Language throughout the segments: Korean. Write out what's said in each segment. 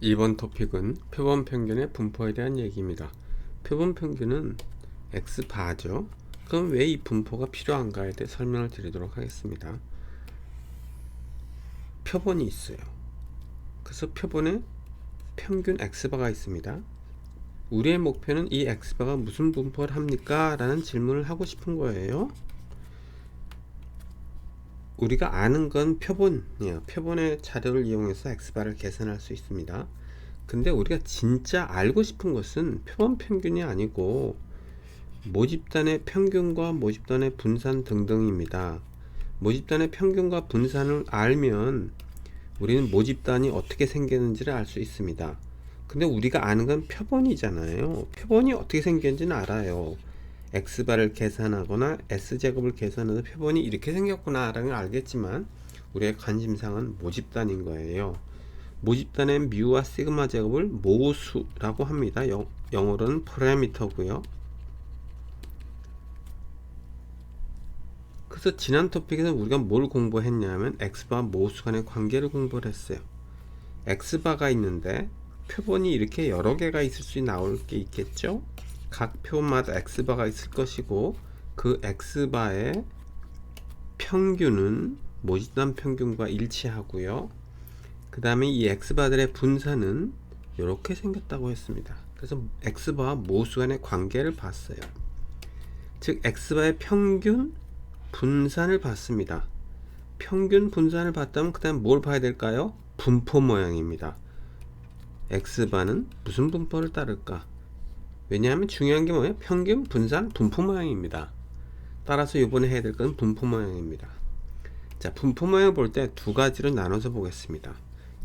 이번 토픽은 표본 평균의 분포에 대한 얘기입니다. 표본 평균은 X바죠. 그럼 왜 이 분포가 필요한가에 대해 설명을 드리도록 하겠습니다. 표본이 있어요. 그래서 표본에 평균 X바가 있습니다. 우리의 목표는 이 X바가 무슨 분포를 합니까? 라는 질문을 하고 싶은 거예요. 우리가 아는 건 표본이에요. 표본의 자료를 이용해서 X바를 계산할 수 있습니다. 근데 우리가 진짜 알고 싶은 것은 표본 평균이 아니고 모집단의 평균과 모집단의 분산 등등입니다. 모집단의 평균과 분산을 알면 우리는 모집단이 어떻게 생겼는지를 알 수 있습니다. 근데 우리가 아는 건 표본이잖아요. 표본이 어떻게 생겼는지는 알아요. X바를 계산하거나 S제곱을 계산해서 표본이 이렇게 생겼구나 라는 걸 알겠지만 우리의 관심사는 모집단인 거예요. 모집단의 뮤와 시그마 제곱을 모수라고 합니다. 영어로는 파라미터고요. 그래서 지난 토픽에서 우리가 뭘 공부했냐면 X바 모수 간의 관계를 공부를 했어요. X바가 있는데 표본이 이렇게 여러 개가 있을 수 나올 게 있겠죠. 각 표본마다 X바가 있을 것이고 그 X바의 평균은 모집단 평균과 일치하고요. 그 다음에 이 X바들의 분산은 이렇게 생겼다고 했습니다. 그래서 X바와 모수 간의 관계를 봤어요. 즉 X바의 평균 분산을 봤습니다. 평균 분산을 봤다면 그 다음 뭘 봐야 될까요? 분포 모양입니다. X바는 무슨 분포를 따를까? 왜냐하면 중요한 게 뭐예요? 평균 분산 분포 모양입니다. 따라서 이번에 해야 될 건 분포 모양입니다. 자, 분포 모양을 볼 때 두 가지로 나눠서 보겠습니다.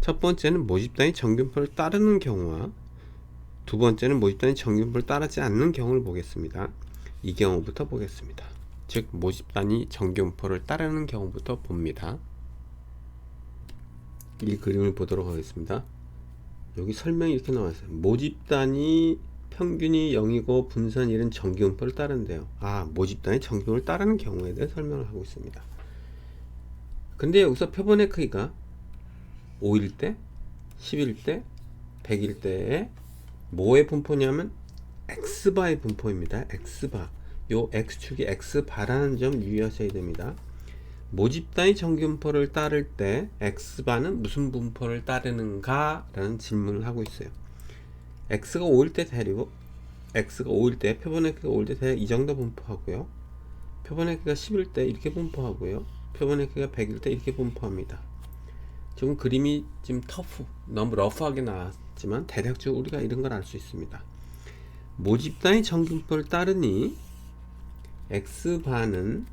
첫 번째는 모집단이 정균표를 따르는 경우와 두 번째는 모집단이 정균표를 따르지 않는 경우를 보겠습니다. 이 경우부터 보겠습니다. 즉 모집단이 정균표를 따르는 경우부터 봅니다. 이 그림을 보도록 하겠습니다. 여기 설명이 이렇게 나와 있어요. 모집단이 평균이 0이고 분산 1은 정균표를 따른대요. 모집단이 정균표를 따르는 경우에 대해 설명을 하고 있습니다. 근데 여기서 표본의 크기가 5일 때, 10일 때, 100일 때에 뭐의 분포냐면 X바의 분포입니다. X바. 요 X축이 X바라는 점 유의하셔야 됩니다. 모집단이 정균표를 따를 때 X바는 무슨 분포를 따르는가? 라는 질문을 하고 있어요. X가 5일 때 데리고 X가 5일 때 표본의 크기가 5일 때 대략 이 정도 분포하고요. 표본의 크기가 10일 때 이렇게 분포하고요. 표본의 크기가 100일 때 이렇게 분포합니다. 지금 그림이 좀 너무 러프하게 나왔지만 대략적으로 우리가 이런 걸 알 수 있습니다. 모집단이 정균표를 따르니 X바는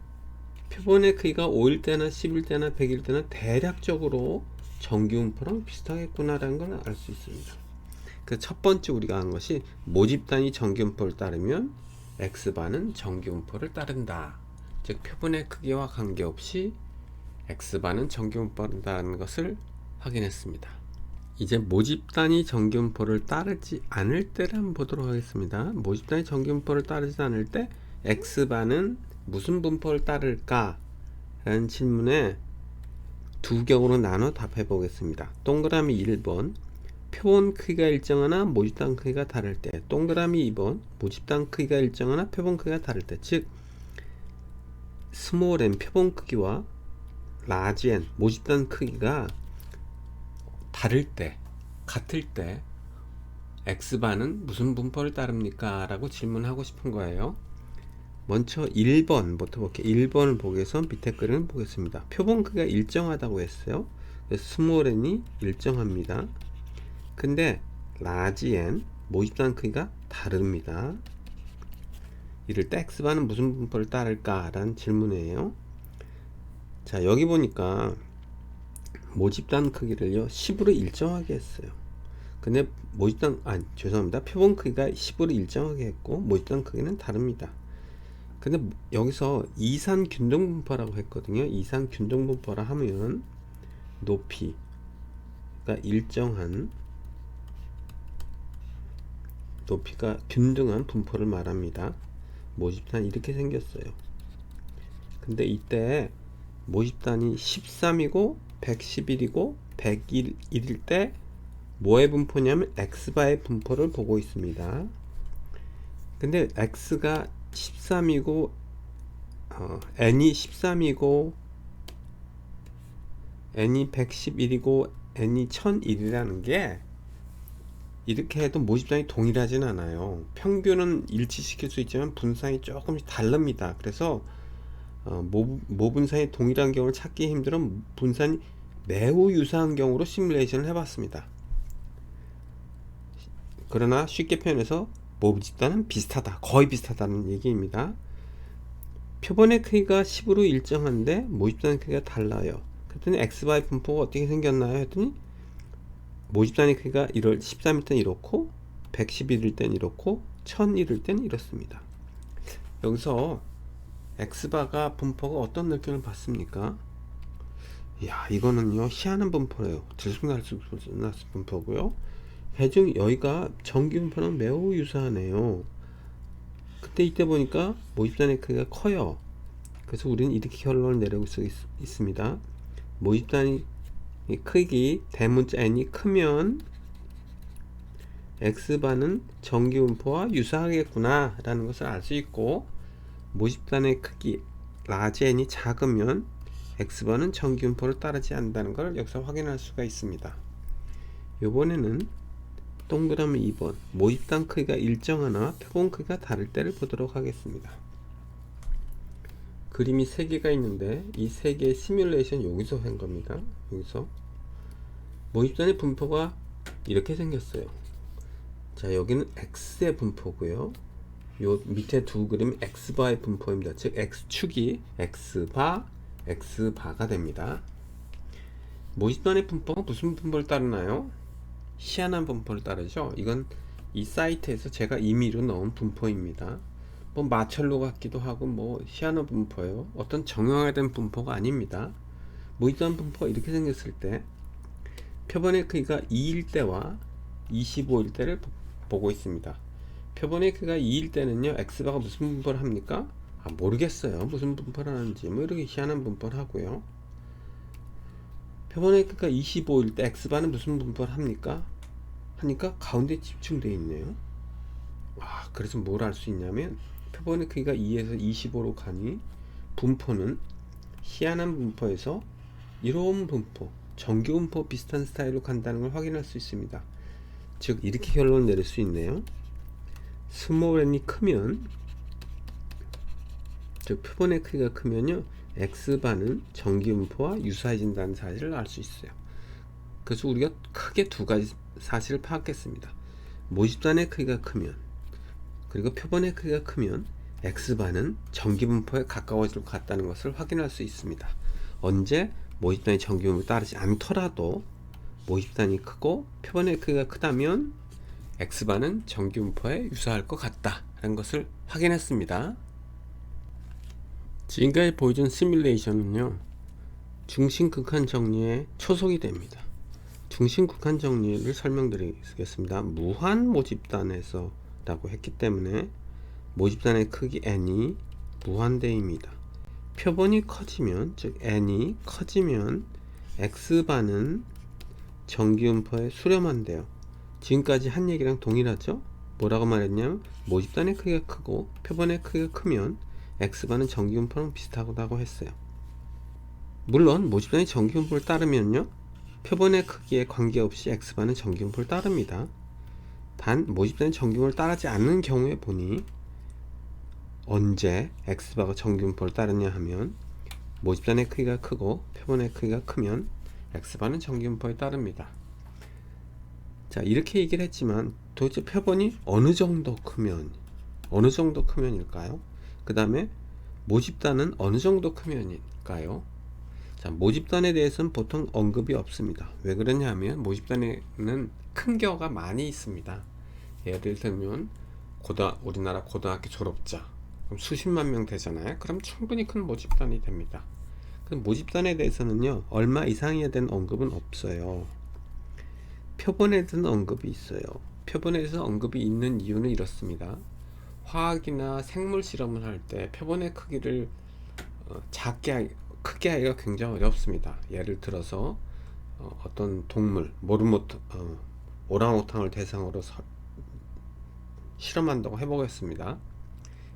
표본의 크기가 5일 때나 10일 때나 100일 때나 대략적으로 정균표랑 비슷하겠구나라는 걸 알 수 있습니다. 그 첫 번째 우리가 한 것이 모집단이 정균표를 따르면 X바는 정균표를 따른다. 즉 표본의 크기와 관계없이 X바는 정균표를 따르는 것을 확인했습니다. 이제 모집단이 정균표를 따르지 않을 때를 한번 보도록 하겠습니다. 모집단이 정균표를 따르지 않을 때 X바는 무슨 분포를 따를까? 라는 질문에 두 경우로 나눠 답해 보겠습니다. 동그라미 1번 표본 크기가 일정하나 모집단 크기가 다를 때, 동그라미 2번 모집단 크기가 일정하나 표본 크기가 다를 때, 즉 스몰 n 표본 크기와 라지 n 모집단 크기가 다를 때, 같을 때 X바는 무슨 분포를 따릅니까? 라고 질문하고 싶은 거예요. 먼저 1번부터 볼게요. 1번을 보기 위해서 밑에 그림을 보겠습니다. 표본 크기가 일정하다고 했어요. 스몰 n이 일정합니다. 근데 라지 n 모집단 크기가 다릅니다. 이럴 때 X바는 무슨 분포를 따를까? 라는 질문이에요. 자, 여기 보니까 모집단 크기를요 10으로 일정하게 했어요. 근데 죄송합니다. 표본 크기가 10으로 일정하게 했고 모집단 크기는 다릅니다. 근데 여기서 이산 균등 분포라고 했거든요. 이산 균등 분포라 하면 높이가 일정한 높이가 균등한 분포를 말합니다. 모집단 이렇게 생겼어요. 근데 이때 모집단이 13이고 111이고 101일 때 뭐의 분포냐면 x바의 분포를 보고 있습니다. 근데 x가 13이고 n이 13이고 n이 111이고 n이 1001이라는 게 이렇게 해도 모집단이 동일하진 않아요. 평균은 일치시킬 수 있지만 분산이 조금씩 다릅니다. 그래서 모분산이 동일한 경우를 찾기 힘들은 분산이 매우 유사한 경우로 시뮬레이션을 해봤습니다. 그러나 쉽게 표현해서 모집단은 비슷하다, 거의 비슷하다는 얘기입니다. 표본의 크기가 10으로 일정한데 모집단의 크기가 달라요. 그랬더니 x바의 분포가 어떻게 생겼나요? 했더니 모집단의 크기가 13일 땐 이렇고 111일 땐 이렇고 1001일 땐 이렇습니다. 여기서 x바가 분포가 어떤 느낌을 받습니까? 이야, 이거는요 희한한 분포예요. 들쑥날쑥 분포고요. 해중 여기가 정기 분포랑 매우 유사하네요. 그때 이때 보니까 모집단의 크기가 커요. 그래서 우리는 이렇게 결론을 내리고 있습니다. 모집단의 크기 대문자 n이 크면 x바는 정기 분포와 유사하겠구나 라는 것을 알 수 있고, 모집단의 크기 라지 n이 작으면 x바는 정기 분포를 따르지 않는다는 걸 여기서 확인할 수가 있습니다. 이번에는 동그라미 2번 모집단 크기가 일정하나 표본 크기가 다를 때를 보도록 하겠습니다. 그림이 3개가 있는데 이 3개의 시뮬레이션 여기서 한 겁니다. 여기서 모집단의 분포가 이렇게 생겼어요. 자, 여기는 x의 분포고요. 요 밑에 두 그림은 x바의 분포입니다. 즉 x축이 x바가 됩니다. 모집단의 분포가 무슨 분포를 따르나요? 희한한 분포를 따르죠. 이건 이 사이트에서 제가 임의로 넣은 분포입니다. 뭐 마철로 같기도 하고 뭐 희한한 분포예요. 어떤 정형화된 분포가 아닙니다. 모집단 분포가 이렇게 생겼을 때 표본의 크기가 2일 때와 25일 때를 보고 있습니다. 표본의 크기가 2일 때는요 x바가 무슨 분포를 합니까? 모르겠어요. 무슨 분포를 하는지. 뭐 이렇게 희한한 분포를 하고요. 표본의 크기가 25일 때 x바는 무슨 분포를 합니까? 하니까 가운데 집중되어 있네요. 그래서 뭘 알 수 있냐면 표본의 크기가 2에서 25로 가니 분포는 희한한 분포에서 이런 분포, 정기 분포 비슷한 스타일로 간다는 걸 확인할 수 있습니다. 즉 이렇게 결론을 내릴 수 있네요. 스몰 n이 크면, 즉 표본의 크기가 크면요 x바는 정기 분포와 유사해진다는 사실을 알 수 있어요. 그래서 우리가 크게 두 가지 사실을 파악했습니다. 모집단의 크기가 크면 그리고 표본의 크기가 크면 x바는 정기 분포에 가까워질 것 같다는 것을 확인할 수 있습니다. 언제 모집단이 정기 분포를 따르지 않더라도 모집단이 크고 표본의 크기가 크다면 x바는 정기 분포에 유사할 것 같다라는 것을 확인했습니다. 지금까지 보여준 시뮬레이션은요 중심 극한 정리의 초석이 됩니다. 중심 극한 정리를 설명드리겠습니다. 무한 모집단에서 라고 했기 때문에 모집단의 크기 n이 무한대입니다. 표본이 커지면, 즉 n이 커지면 x바는 정기분포에 수렴한대요. 지금까지 한 얘기랑 동일하죠? 뭐라고 말했냐면 모집단의 크기가 크고 표본의 크기가 크면 x바는 정기분포랑 비슷하다고 했어요. 물론 모집단이 정기분포를 따르면요 표본의 크기에 관계없이 x바는 정기분포를 따릅니다. 단 모집단이 정기분포를 따르지 않는 경우에 보니 언제 x바가 정기분포를 따르냐 하면 모집단의 크기가 크고 표본의 크기가 크면 x바는 정기분포에 따릅니다. 자, 이렇게 얘기를 했지만 도대체 표본이 어느 정도 크면일까요? 그 다음에 모집단은 어느 정도 크면일까요? 자, 모집단에 대해서는 보통 언급이 없습니다. 왜 그러냐 하면 모집단에는 큰 경우가 많이 있습니다. 예를 들면 우리나라 고등학교 졸업자 그럼 수십만 명 되잖아요. 그럼 충분히 큰 모집단이 됩니다. 그 모집단에 대해서는요 얼마 이상이어야 되는 언급은 없어요. 표본에 대한 언급이 있어요. 표본에 대해서 언급이 있는 이유는 이렇습니다. 화학이나 생물 실험을 할 때 표본의 크기를 크게 하기가 굉장히 어렵습니다. 예를 들어서 어떤 동물 오랑우탕을 대상으로 실험한다고 해보겠습니다.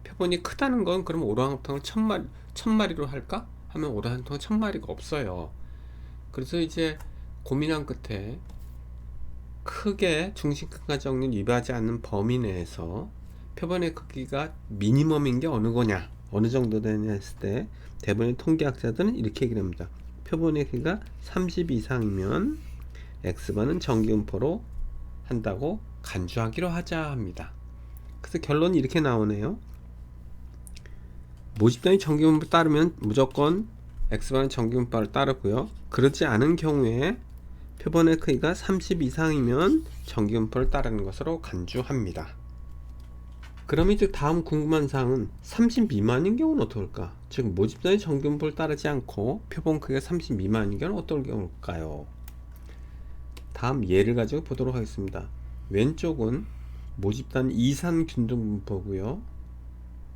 표본이 크다는 건 그럼 오랑우탕을 1000마리로 할까? 하면 오랑우탕은 1000마리가 없어요. 그래서 이제 고민한 끝에 크게 중심크가 정리를 위반하지 않는 범위 내에서 표본의 크기가 미니멈인 게 어느 거냐, 어느 정도 되냐 했을 때 대부분의 통계학자들은 이렇게 얘기를 합니다. 표본의 크기가 30 이상이면 X반은 정기분포로 한다고 간주하기로 하자 합니다. 그래서 결론이 이렇게 나오네요. 모집단위 정기분포를 따르면 무조건 X반은 정기분포를 따르고요. 그렇지 않은 경우에 표본의 크기가 30 이상이면 정기분포를 따르는 것으로 간주합니다. 그럼 이제 다음 궁금한 사항은 30 미만인 경우는 어떨까? 즉 모집단위 정기분포를 따르지 않고 표본 크기가 30 미만인 경우는 어떨 경우일까요? 다음 예를 가지고 보도록 하겠습니다. 왼쪽은 모집단 이산 균등 분포고요.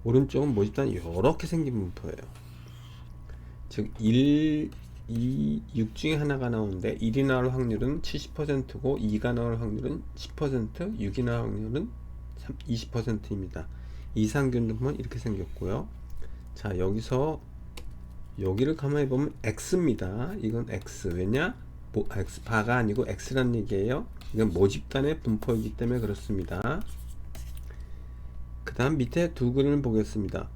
오른쪽은 모집단이 이렇게 생긴 분포예요. 즉 1, 2, 6 중에 하나가 나오는데 1이 나올 확률은 70%고 2가 나올 확률은 10%, 6이 나올 확률은 20%입니다. 이산균등은 이렇게 생겼고요. 자, 여기서 여기를 가만히 보면 X입니다. 이건 X. 왜냐? X바가 아니고 X란 얘기예요. 이건 모집단의 분포이기 때문에 그렇습니다. 그 다음 밑에 두 그림을 보겠습니다.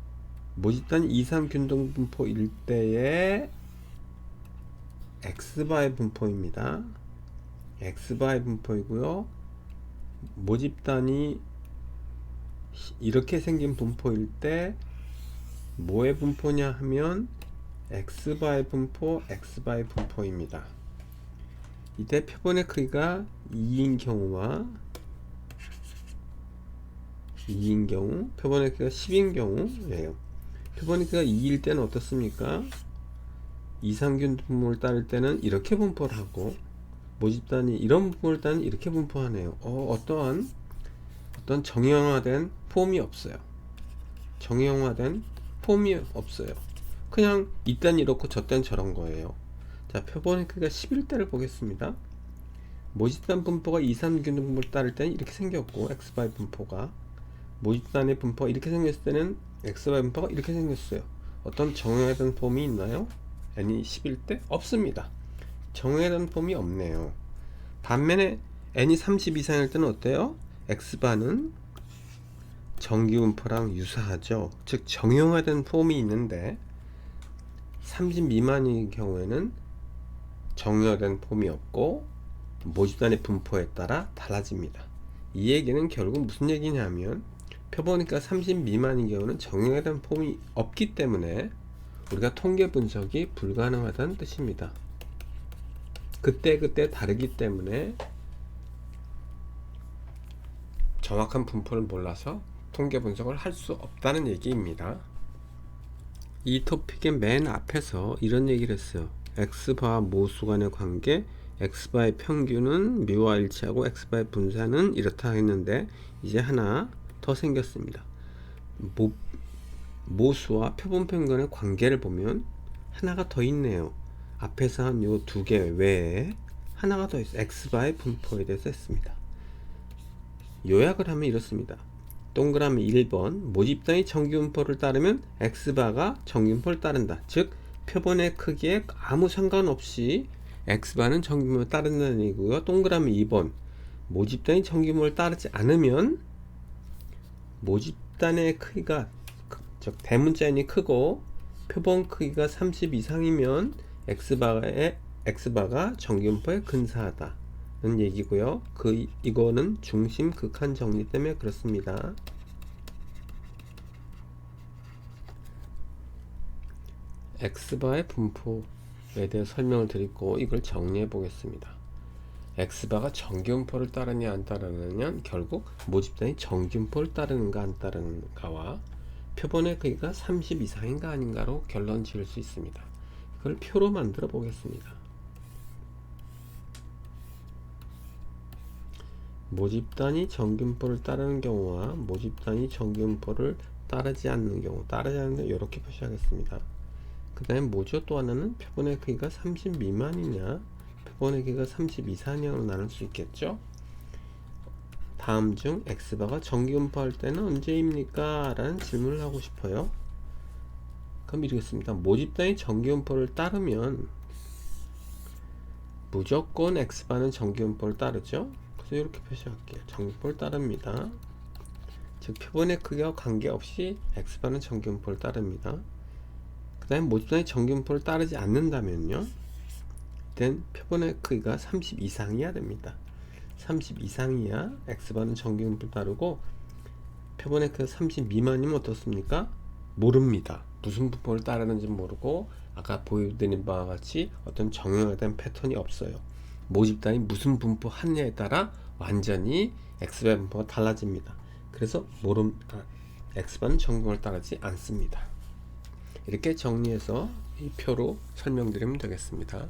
모집단 이산균등 분포일 때의 X바의 분포입니다. X바의 분포이고요. 모집단이 이렇게 생긴 분포일 때 뭐의 분포냐 하면 X바의 분포, X바의 분포입니다. 이때 표본의 크기가 2인 경우와 2인 경우, 표본의 크기가 10인 경우예요. 표본의 크기가 2일 때는 어떻습니까? 이산균 분포를 따를 때는 이렇게 분포를 하고, 모집단이 이런 분포를 따는 이렇게 분포하네요. 어떤 정형화된 폼이 없어요. 정형화된 폼이 없어요. 그냥 이땐 이렇고 저땐 저런 거예요. 자, 표본의 크기가 11대를 보겠습니다. 모집단 분포가 이산균 분포를 따를 때는 이렇게 생겼고, X바의 분포가 모집단의 분포가 이렇게 생겼을 때는 X바의 분포가 이렇게 생겼어요. 어떤 정형화된 폼이 있나요? n이 11대? 없습니다. 정형화된 폼이 없네요. 반면에 n이 30 이상일 때는 어때요? X바는 정기분포랑 유사하죠. 즉 정형화된 폼이 있는데 30 미만인 경우에는 정형화된 폼이 없고 모집단의 분포에 따라 달라집니다. 이 얘기는 결국 무슨 얘기냐면 표본이니까 30 미만인 경우는 정형화된 폼이 없기 때문에 우리가 통계 분석이 불가능하다는 뜻입니다. 그때 다르기 때문에 정확한 분포를 몰라서 통계 분석을 할 수 없다는 얘기입니다. 이 토픽의 맨 앞에서 이런 얘기를 했어요. X바와 모수 간의 관계, X바의 평균은 묘와 일치하고 X바의 분산은 이렇다 했는데 이제 하나 더 생겼습니다. 모수와 표본 평균의 관계를 보면 하나가 더 있네요. 앞에서 한 요 두 개 외에 하나가 더 있어요. X바의 분포에 대해서 했습니다. 요약을 하면 이렇습니다. 동그라미 1번 모집단이 정기분포를 따르면 X바가 정기분포를 따른다. 즉 표본의 크기에 아무 상관없이 X바는 정기분포를 따른다는 얘기고요. 동그라미 2번 모집단이 정기분포를 따르지 않으면 모집단의 크기가 즉 대문자인이 크고 표본 크기가 30 이상이면 X바가 정기분포에 근사하다 는 얘기고요. 이거는 중심 극한 정리 때문에 그렇습니다. X바의 분포에 대해 설명을 드리고 이걸 정리해 보겠습니다. X바가 정기분포를 따르냐 안 따르느냐는 결국 모집단이 정기분포를 따르는가 안 따르는가와 표본의 크기가 30 이상인가 아닌가로 결론 지을 수 있습니다. 그걸 표로 만들어 보겠습니다. 모집단이 정기분포를 따르는 경우와 모집단이 정기분포를 따르지 않는 경우, 이렇게 표시하겠습니다. 그 다음에 뭐죠? 또 하나는 표본의 크기가 30 미만이냐 표본의 크기가 30 이상이냐로 나눌 수 있겠죠. 다음 중 x바가 정기분포할 때는 언제입니까? 라는 질문을 하고 싶어요. 그럼 이러겠습니다. 모집단위 정기분포를 따르면 무조건 x바는 정기분포를 따르죠. 그래서 이렇게 표시할게요. 정기분포를 따릅니다. 즉 표본의 크기와 관계없이 x바는 정기분포를 따릅니다. 그 다음에 모집단위 정기분포를 따르지 않는다면요, 그땐 표본의 크기가 30 이상이어야 됩니다. 30 이상이야 x바는 정기분포를 따르고, 표본의 크기가 30 미만이면 어떻습니까? 모릅니다. 무슨 분포를 따르는지 모르고, 아까 보여드린 바와 같이 어떤 정형화된 패턴이 없어요. 모집단이 무슨 분포 하느냐에 따라 완전히 x바의 분포가 달라집니다. 그래서 x바는 정기분포를 따르지 않습니다. 이렇게 정리해서 이 표로 설명드리면 되겠습니다.